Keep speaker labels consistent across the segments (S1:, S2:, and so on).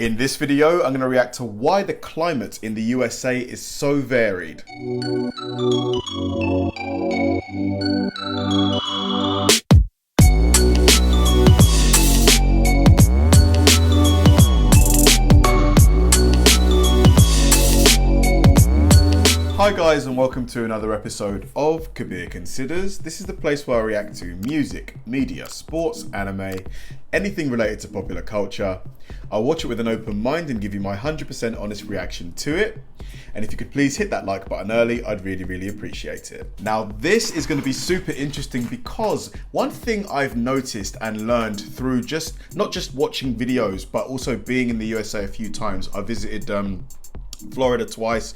S1: In this video, I'm going to react to why the climate in the USA is so varied. Hi guys, and welcome to another episode of Kabir Considers. This is the place where I react to music, media, sports, anime, anything related to popular culture. I'll watch it with an open mind and give you my 100% honest reaction to it. And if you could please hit that like button early, I'd really appreciate it. Now, this is going to be super interesting because one thing I've noticed and learned through not just watching videos, but also being in the USA a few times. I visited Florida twice,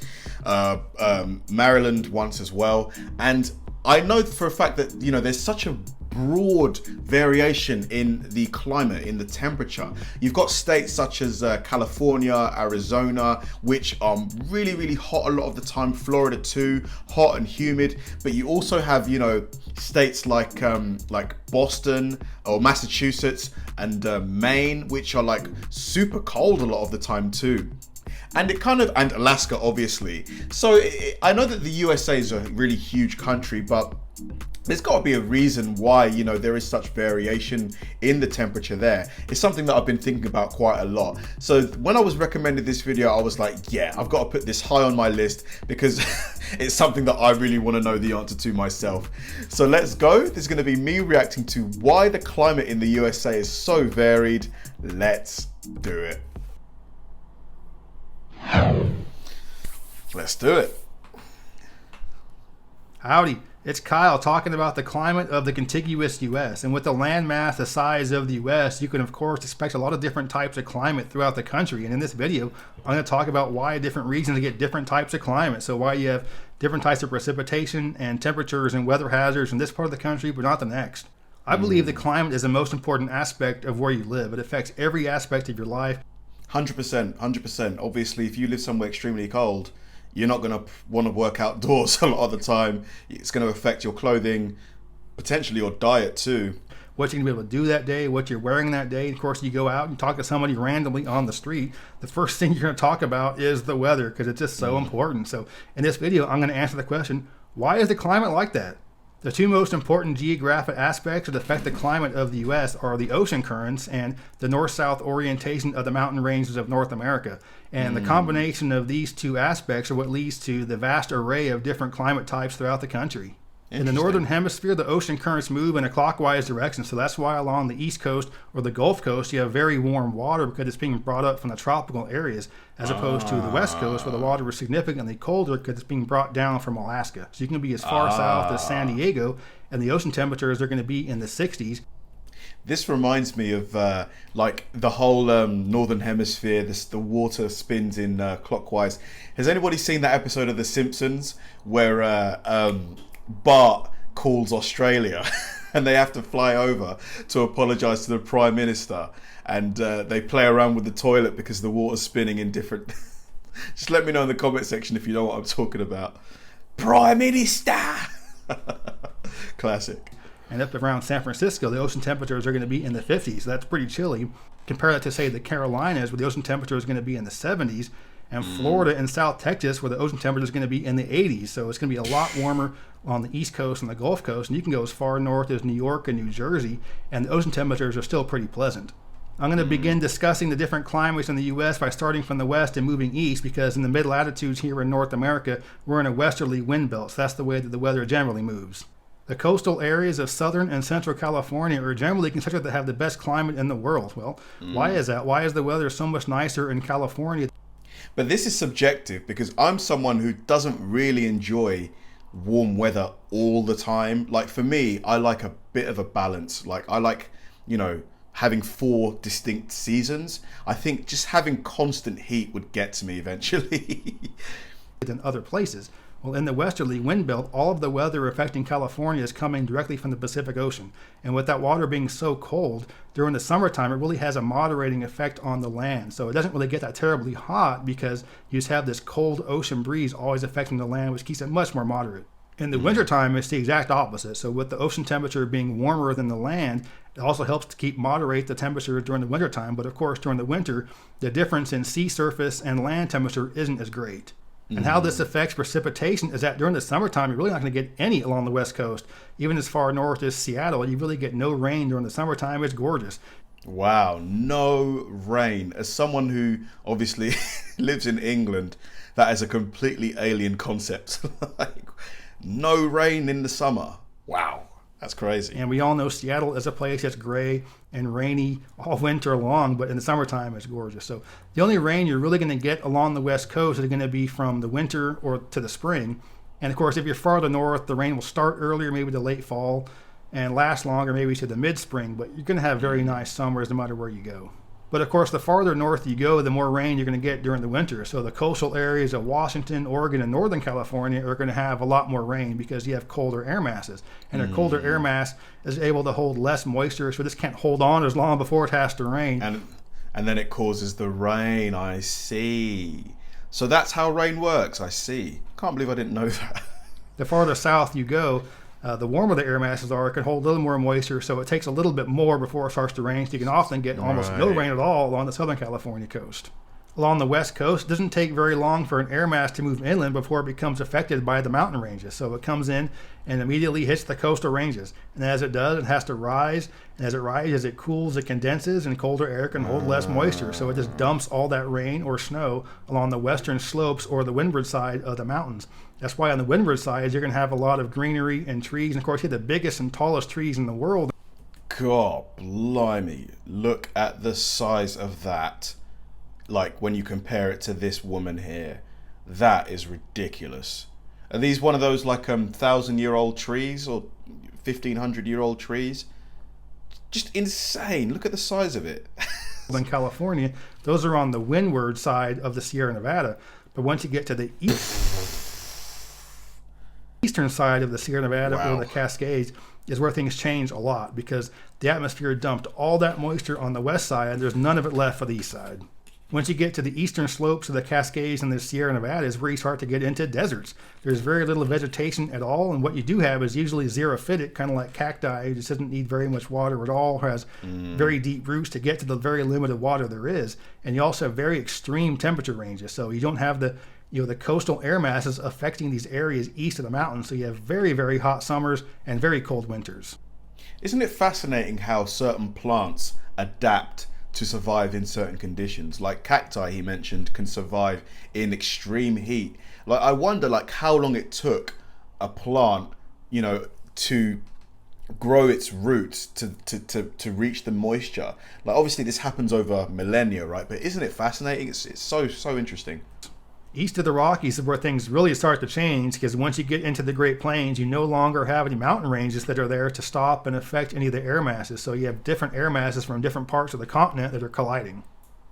S1: Maryland once as well, and I know for a fact that there's such a broad variation in the climate, in the temperature. You've got states such as California, Arizona, which are really hot a lot of the time. Florida too, hot and humid. But you also have states like Boston or Massachusetts and Maine, which are like super cold a lot of the time too. And and Alaska, obviously. So I know that the USA is a really huge country, but there's got to be a reason why, there is such variation in the temperature there. It's something that I've been thinking about quite a lot. So when I was recommended this video, I was like, yeah, I've got to put this high on my list because it's something that I really want to know the answer to myself. So let's go. This is going to be me reacting to why the climate in the USA is so varied. Let's do it. Let's do it.
S2: Howdy, it's Kyle talking about the climate of the contiguous US. And with the landmass the size of the US, you can of course expect a lot of different types of climate throughout the country. And in this video, I'm going to talk about why different regions get different types of climate. So why you have different types of precipitation and temperatures and weather hazards in this part of the country, but not the next. I believe the climate is the most important aspect of where you live. It affects every aspect of your life.
S1: 100%. Obviously, if you live somewhere extremely cold, you're not going to want to work outdoors a lot of the time. It's going to affect your clothing, potentially your diet too.
S2: What you're going to be able to do that day, what you're wearing that day. Of course, you go out and talk to somebody randomly on the street. The first thing you're going to talk about is the weather because it's just so important. So in this video, I'm going to answer the question, why is the climate like that? The two most important geographic aspects that affect the climate of the U.S. are the ocean currents and the north-south orientation of the mountain ranges of North America. And the combination of these two aspects are what leads to the vast array of different climate types throughout the country. In the northern hemisphere, the ocean currents move in a clockwise direction, so that's why along the east coast or the Gulf Coast you have very warm water because it's being brought up from the tropical areas, as opposed to the west coast where the water is significantly colder because it's being brought down from Alaska. So you can be as far south as San Diego, and the ocean temperatures are going to be in the 60s.
S1: This reminds me of like the whole northern hemisphere. The water spins in clockwise. Has anybody seen that episode of The Simpsons where Bart calls Australia and they have to fly over to apologize to the Prime Minister, and they play around with the toilet because the water's spinning in different just let me know in the comment section if you know what I'm talking about. Prime Minister. Classic.
S2: And up around San Francisco, the ocean temperatures are going to be in the 50s, so that's pretty chilly. Compare that to, say, the Carolinas, where the ocean temperature is going to be in the 70s, and Florida and South Texas, where the ocean temperature is going to be in the 80s. So it's going to be a lot warmer on the East Coast and the Gulf Coast, and you can go as far north as New York and New Jersey, and the ocean temperatures are still pretty pleasant. I'm going to begin discussing the different climates in the U.S. by starting from the west and moving east, because in the mid-latitudes here in North America, we're in a westerly wind belt, so that's the way that the weather generally moves. The coastal areas of Southern and Central California are generally considered to have the best climate in the world. Well, why is that? Why is the weather so much nicer in California?
S1: But this is subjective because I'm someone who doesn't really enjoy warm weather all the time. Like for me, I like a bit of a balance. Like I like, having 4 distinct seasons. I think just having constant heat would get to me eventually.
S2: Than other places. Well, in the westerly wind belt, all of the weather affecting California is coming directly from the Pacific Ocean. And with that water being so cold, during the summertime, it really has a moderating effect on the land. So it doesn't really get that terribly hot because you just have this cold ocean breeze always affecting the land, which keeps it much more moderate. In the wintertime, it's the exact opposite. So with the ocean temperature being warmer than the land, it also helps to moderate the temperature during the wintertime. But of course, during the winter, the difference in sea surface and land temperature isn't as great. And how this affects precipitation is that during the summertime, you're really not going to get any along the west coast. Even as far north as Seattle, you really get no rain during the summertime. It's gorgeous.
S1: Wow, no rain. As someone who obviously lives in England, that is a completely alien concept. Like, no rain in the summer. Wow, that's crazy.
S2: And we all know Seattle is a place that's gray and rainy all winter long, but in the summertime it's gorgeous. So the only rain you're really going to get along the west coast is going to be from the winter or to the spring. And of course, if you're farther north, the rain will start earlier, maybe the late fall, and last longer, maybe to the mid-spring. But you're going to have very nice summers no matter where you go. But of course, the farther north you go, the more rain you're going to get during the winter. So the coastal areas of Washington, Oregon, and Northern California are going to have a lot more rain because you have colder air masses. And a colder air mass is able to hold less moisture, so this can't hold on as long before it has to rain.
S1: And then it causes the rain, I see. So that's how rain works, I see. Can't believe I didn't know that.
S2: The farther south you go, the warmer the air masses are, it can hold a little more moisture, so it takes a little bit more before it starts to rain. So you can often get almost no rain at all along the Southern California coast. Along the west coast, it doesn't take very long for an air mass to move inland before it becomes affected by the mountain ranges. So it comes in and immediately hits the coastal ranges. And as it does, it has to rise. And as it rises, it cools, it condenses, and colder air can hold less moisture. So it just dumps all that rain or snow along the western slopes or the windward side of the mountains. That's why on the windward side, you're going to have a lot of greenery and trees. And of course, you have the biggest and tallest trees in the world.
S1: God blimey, look at the size of that. Like when you compare it to this woman here, that is ridiculous. Are these one of those like 1,000-year-old trees or 1,500-year-old trees? Just insane. Look at the size of it.
S2: In California, those are on the windward side of the Sierra Nevada. But once you get to the eastern side of the Sierra Nevada or the Cascades is where things change a lot because the atmosphere dumped all that moisture on the west side and there's none of it left for the east side. Once you get to the eastern slopes of the Cascades and the Sierra Nevada is where you start to get into deserts. There's very little vegetation at all, and what you do have is usually xerophytic, kind of like cacti. It just doesn't need very much water at all, has very deep roots to get to the very limited water there is. And you also have very extreme temperature ranges, so you don't have the coastal air masses affecting these areas east of the mountains, so you have very, very hot summers and very cold winters.
S1: Isn't it fascinating how certain plants adapt to survive in certain conditions? Like cacti, he mentioned, can survive in extreme heat. Like I wonder like how long it took a plant, to grow its roots to reach the moisture. Like obviously this happens over millennia, right? But isn't it fascinating? It's so interesting.
S2: East of the Rockies is where things really start to change because once you get into the Great Plains, you no longer have any mountain ranges that are there to stop and affect any of the air masses. So you have different air masses from different parts of the continent that are colliding.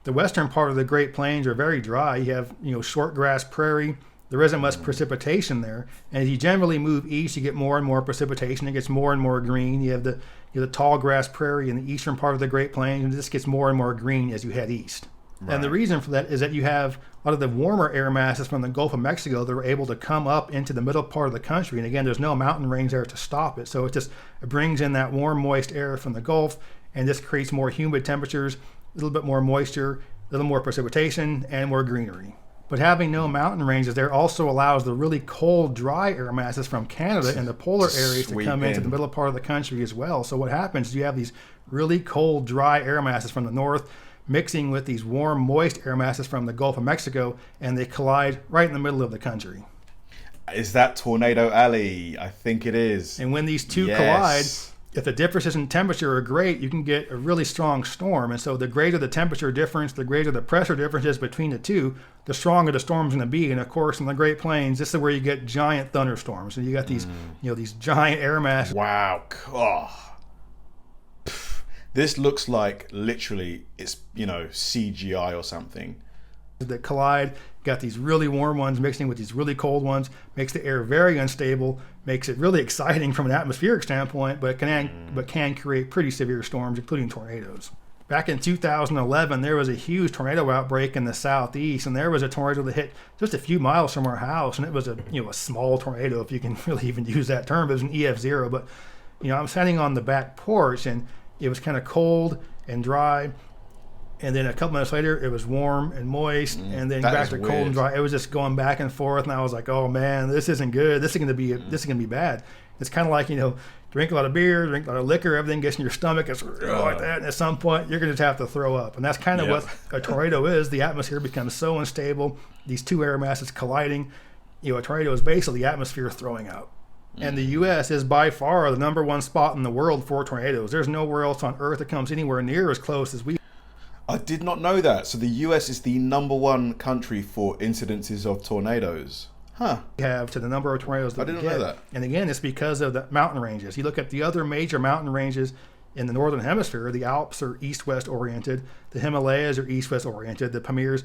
S2: The western part of the Great Plains are very dry. You have, short grass prairie. There isn't much precipitation there. And as you generally move east, you get more and more precipitation. It gets more and more green. You have the tall grass prairie in the eastern part of the Great Plains, and this gets more and more green as you head east. Right. And the reason for that is that you have a lot of the warmer air masses from the Gulf of Mexico that are able to come up into the middle part of the country. And again, there's no mountain range there to stop it. So it brings in that warm, moist air from the Gulf, and this creates more humid temperatures, a little bit more moisture, a little more precipitation, and more greenery. But having no mountain ranges there also allows the really cold, dry air masses from Canada and the polar areas to come into the middle part of the country as well. So what happens is you have these really cold, dry air masses from the north mixing with these warm, moist air masses from the Gulf of Mexico, and they collide right in the middle of the country.
S1: Is that Tornado Alley? I think it is.
S2: And when these two collide, if the differences in temperature are great, you can get a really strong storm. And so the greater the temperature difference, the greater the pressure differences between the two, the stronger the storm's going to be. And of course, in the Great Plains, this is where you get giant thunderstorms. And you got these, these giant air masses.
S1: Wow. Oh. This looks like literally it's, CGI or something.
S2: That collide, got these really warm ones mixing with these really cold ones, makes the air very unstable, makes it really exciting from an atmospheric standpoint, but can create pretty severe storms, including tornadoes. Back in 2011, there was a huge tornado outbreak in the southeast, and there was a tornado that hit just a few miles from our house, and it was a small tornado, if you can really even use that term. It was an EF0, but I'm standing on the back porch, and it was kind of cold and dry, and then a couple minutes later, it was warm and moist, and then back to cold and dry. It was just going back and forth, and I was like, "Oh man, this isn't good. This is gonna be bad." It's kind of like drink a lot of beer, drink a lot of liquor, everything gets in your stomach. It's like that, and at some point, you're going to have to throw up. And that's kind of what a tornado is. The atmosphere becomes so unstable, these two air masses colliding. A tornado is basically the atmosphere throwing out. And the U.S. is by far the number one spot in the world for tornadoes. There's nowhere else on Earth that comes anywhere near as close as we.
S1: I did not know that. So the U.S. is the number one country for incidences of tornadoes. Huh.
S2: We have to the number of tornadoes that
S1: I didn't know that.
S2: And again, it's because of the mountain ranges. You look at the other major mountain ranges in the northern hemisphere, the Alps are east-west oriented, the Himalayas are east-west oriented, the Pamirs,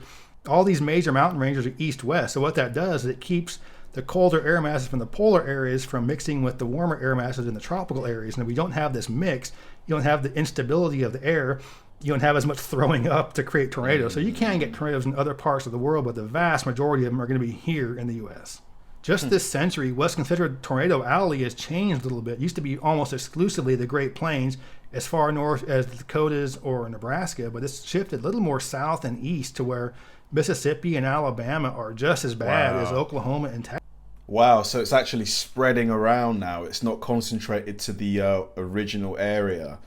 S2: all these major mountain ranges are east-west. So what that does is it keeps the colder air masses from the polar areas from mixing with the warmer air masses in the tropical areas. And if we don't have this mix, you don't have the instability of the air, you don't have as much throwing up to create tornadoes. So you can get tornadoes in other parts of the world, but the vast majority of them are going to be here in the U.S. Just this century, what's considered Tornado Alley has changed a little bit. It used to be almost exclusively the Great Plains, as far north as the Dakotas or Nebraska, but it's shifted a little more south and east to where Mississippi and Alabama are just as bad as Oklahoma and Texas.
S1: Wow, so it's actually spreading around now. It's not concentrated to the original area.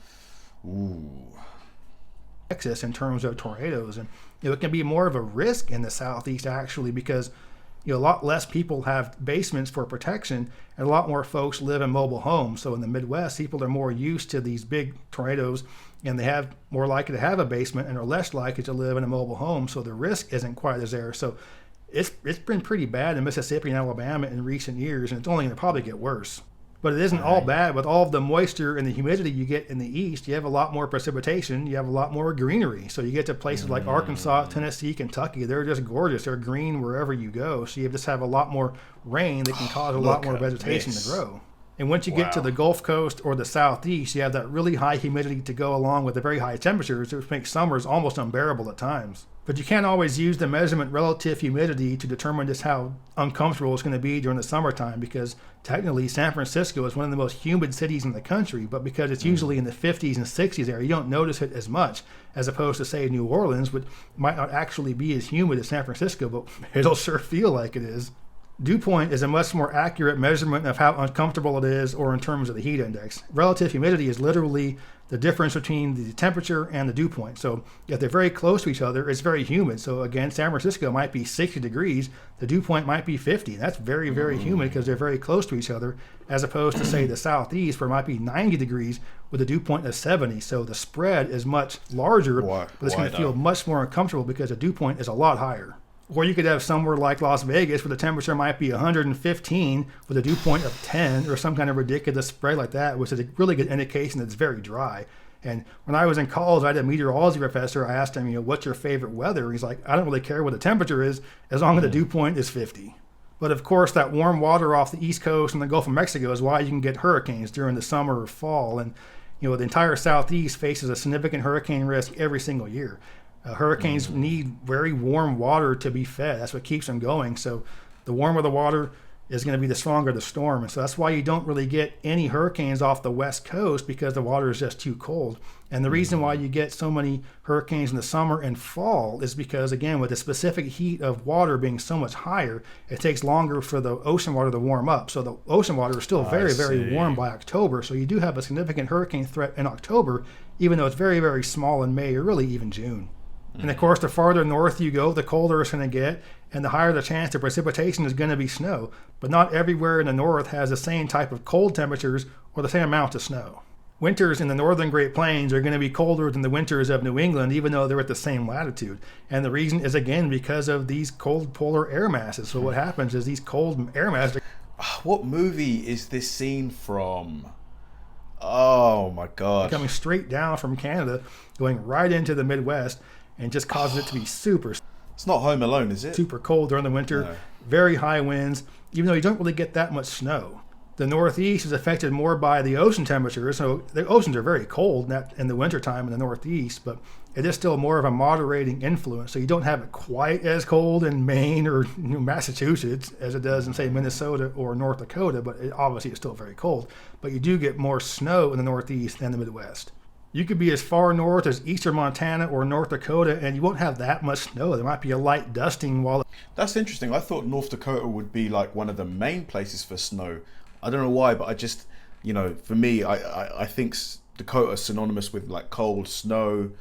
S1: Ooh.
S2: Texas in terms of tornadoes, and it can be more of a risk in the southeast actually because a lot less people have basements for protection and a lot more folks live in mobile homes. So in the Midwest, people are more used to these big tornadoes and they have more likely to have a basement and are less likely to live in a mobile home, so the risk isn't quite as there. So it's been pretty bad in Mississippi and Alabama in recent years, and it's only going to probably get worse. But it isn't all bad. With all of the moisture and the humidity you get in the east, you have a lot more precipitation, you have a lot more greenery. So you get to places like Arkansas, Tennessee, Kentucky, they're just gorgeous. They're green wherever you go. So you just have a lot more rain that can cause a lot more vegetation to grow. And once you get to the Gulf Coast or the southeast, you have that really high humidity to go along with the very high temperatures, which makes summers almost unbearable at times. But you can't always use the measurement relative humidity to determine just how uncomfortable it's going to be during the summertime, because technically San Francisco is one of the most humid cities in the country, but because it's usually in the 50s and 60s area, you don't notice it as much, as opposed to, say, New Orleans, which might not actually be as humid as San Francisco, but it'll sure feel like it is. Dew point is a much more accurate measurement of how uncomfortable it is, or in terms of the heat index. Relative humidity is literally the difference between the temperature and the dew point. So if they're very close to each other, it's very humid. So again, San Francisco might be 60 degrees, the dew point might be 50. That's very, very humid because they're very close to each other, as opposed to, say, the southeast, where it might be 90 degrees with a dew point of 70. So the spread is much larger, but it's going to feel much more uncomfortable because the dew point is a lot higher. Or you could have somewhere like Las Vegas where the temperature might be 115 with a dew point of 10, or some kind of ridiculous spread like that, which is a really good indication that it's very dry. And when I was in college, I had a meteorology professor. I asked him, what's your favorite weather? He's like, I don't really care what the temperature is as long as the dew point is 50. But of course, that warm water off the East Coast and the Gulf of Mexico is why you can get hurricanes during the summer or fall. And the entire Southeast faces a significant hurricane risk every single year. Hurricanes need very warm water to be fed. That's what keeps them going. So the warmer the water is going to be the stronger the storm. And so that's why you don't really get any hurricanes off the West Coast, because the water is just too cold. And the reason why you get so many hurricanes in the summer and fall is because, again, with the specific heat of water being so much higher, it takes longer for the ocean water to warm up. So the ocean water is still very, very warm by October. So you do have a significant hurricane threat in October, even though it's very, very small in May or really even June. And of course, the farther north you go, the colder it's going to get, and the higher the chance of precipitation is going to be snow. But not everywhere in the north has the same type of cold temperatures or the same amount of snow. Winters in the northern Great Plains are going to be colder than the winters of New England, even though they're at the same latitude. And the reason is, again, because of these cold polar air masses. So what happens is these cold air masses...
S1: What movie is this scene from? Oh my God.
S2: Coming straight down from Canada, going right into the Midwest, and just causes it to be super...
S1: It's not Home Alone, is it?
S2: Super cold during the winter, very high winds, even though you don't really get that much snow. The Northeast is affected more by the ocean temperatures. So the oceans are very cold in the wintertime in the Northeast, but it is still more of a moderating influence. So you don't have it quite as cold in Maine or Massachusetts as it does in, say, Minnesota or North Dakota, but obviously it's still very cold. But you do get more snow in the Northeast than the Midwest. You could be as far north as eastern Montana or North Dakota, and you won't have that much snow. There might be a light dusting while...
S1: That's interesting. I thought North Dakota would be like one of the main places for snow. I don't know why, but I just, for me, I think Dakota is synonymous with like cold, snow.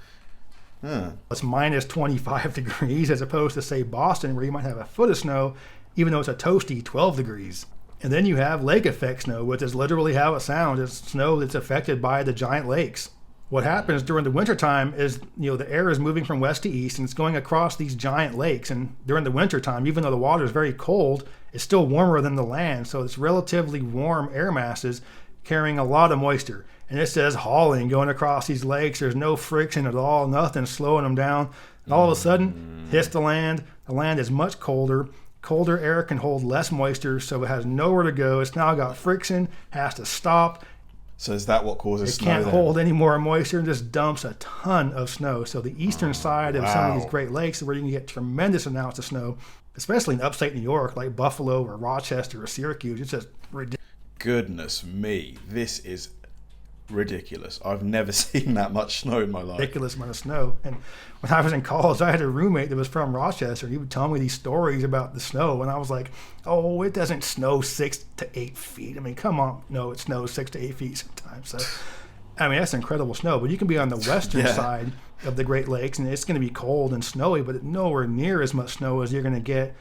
S2: It's minus 25 degrees as opposed to, say, Boston, where you might have a foot of snow, even though it's a toasty 12 degrees. And then you have lake effect snow, which is literally how it sounds. It's snow that's affected by the giant lakes. What happens during the wintertime is, the air is moving from west to east and it's going across these giant lakes. And during the wintertime, even though the water is very cold, it's still warmer than the land. So it's relatively warm air masses carrying a lot of moisture. And it says hauling going across these lakes. There's no friction at all, nothing slowing them down. And all of a sudden, hits the land. The land is much colder. Colder air can hold less moisture, so it has nowhere to go. It's now got friction, has to stop.
S1: So is that what causes snow?
S2: It can't hold any more moisture and just dumps a ton of snow. So the eastern side of some of these Great Lakes is where you can get tremendous amounts of snow, especially in upstate New York, like Buffalo or Rochester or Syracuse. It's just ridiculous.
S1: Goodness me, this is ridiculous. I've never seen that much snow in my life.
S2: Ridiculous amount of snow. And when I was in college, I had a roommate that was from Rochester, and he would tell me these stories about the snow, and I was like, oh, it doesn't snow 6 to 8 feet. I mean, come on. No, it snows 6 to 8 feet sometimes. So, I mean, that's incredible snow. But you can be on the western side of the Great Lakes, and it's going to be cold and snowy, but nowhere near as much snow as you're going to get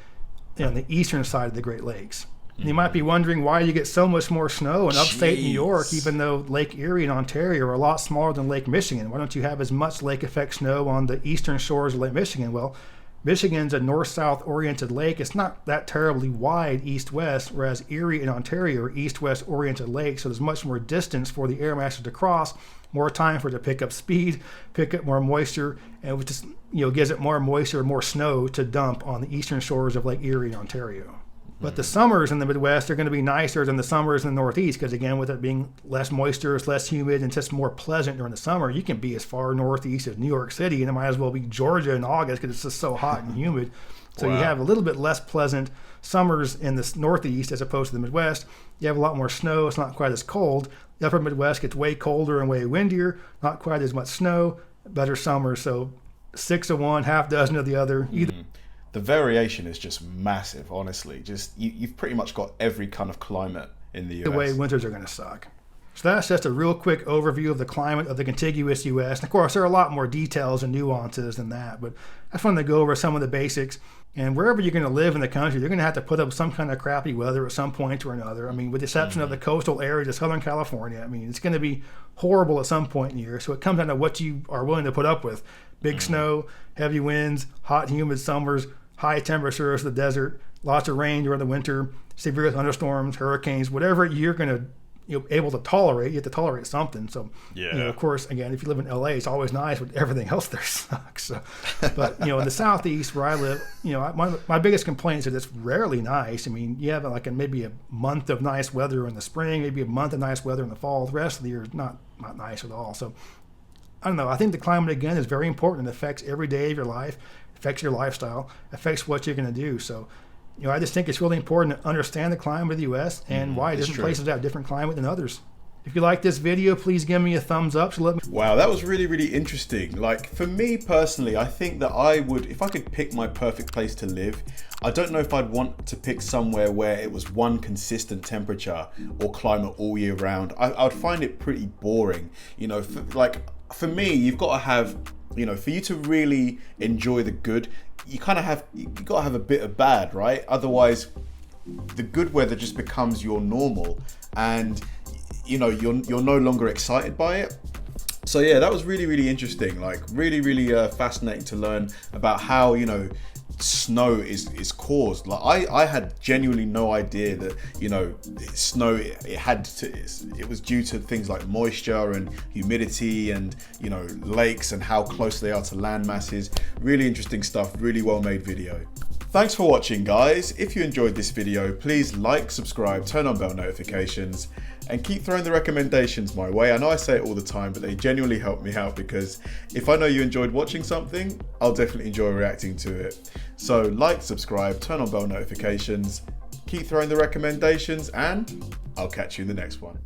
S2: on the eastern side of the Great Lakes. And you might be wondering why you get so much more snow in upstate New York, even though Lake Erie and Ontario are a lot smaller than Lake Michigan. Why don't you have as much lake effect snow on the eastern shores of Lake Michigan? Well, Michigan's a north-south oriented lake. It's not that terribly wide east-west, whereas Erie and Ontario are east-west oriented lakes. So there's much more distance for the air masses to cross, more time for it to pick up speed, pick up more moisture, and it just gives it more moisture and more snow to dump on the eastern shores of Lake Erie and Ontario. But the summers in the Midwest are going to be nicer than the summers in the Northeast because, again, with it being less moisture, it's less humid, and it's just more pleasant during the summer. You can be as far northeast as New York City, and it might as well be Georgia in August because it's just so hot and humid. So you have a little bit less pleasant summers in the Northeast as opposed to the Midwest. You have a lot more snow. It's not quite as cold. The upper Midwest gets way colder and way windier, not quite as much snow, better summers. So 6 of one, half dozen of the other.
S1: The variation is just massive, honestly. Just you've pretty much got every kind of climate in the US.
S2: The way winters are going to suck. So that's just a real quick overview of the climate of the contiguous US. And of course, there are a lot more details and nuances than that, but I just wanted to go over some of the basics. And wherever you're going to live in the country, you're going to have to put up some kind of crappy weather at some point or another. I mean, with the exception of the coastal areas of Southern California, I mean, it's going to be horrible at some point in the year. So it comes down to what you are willing to put up with. Big snow, heavy winds, hot, humid summers, high temperatures in the desert, lots of rain during the winter, severe thunderstorms, hurricanes, whatever you're going to able to tolerate. You have to tolerate something. So, of course, again, if you live in LA, it's always nice, but everything else there sucks. So, but in the Southeast where I live, my biggest complaint is that it's rarely nice. I mean, you have maybe a month of nice weather in the spring, maybe a month of nice weather in the fall. The rest of the year is not nice at all. So, I don't know. I think the climate, again, is very important. It affects every day of your life, affects your lifestyle, affects what you're going to do. So, I just think it's really important to understand the climate of the U.S. and why different places have different climate than others. If you like this video, please give me a thumbs up.
S1: Wow, that was really, really interesting. Like, for me personally, I think that I would, if I could pick my perfect place to live, I don't know if I'd want to pick somewhere where it was one consistent temperature or climate all year round. I would find it pretty boring. For me, you've got to have, for you to really enjoy the good, you got to have a bit of bad, right? Otherwise, the good weather just becomes your normal, and you're no longer excited by it. So yeah, that was really, really interesting. Like really, really fascinating to learn about how snow is caused. Like I had genuinely no idea that snow it was due to things like moisture and humidity and lakes and how close they are to land masses. Really interesting stuff. Really well made video. Thanks for watching, guys. If you enjoyed this video, please like, subscribe, turn on bell notifications, and keep throwing the recommendations my way. I know I say it all the time, but they genuinely help me out, because if I know you enjoyed watching something, I'll definitely enjoy reacting to it. So like, subscribe, turn on bell notifications, keep throwing the recommendations, and I'll catch you in the next one.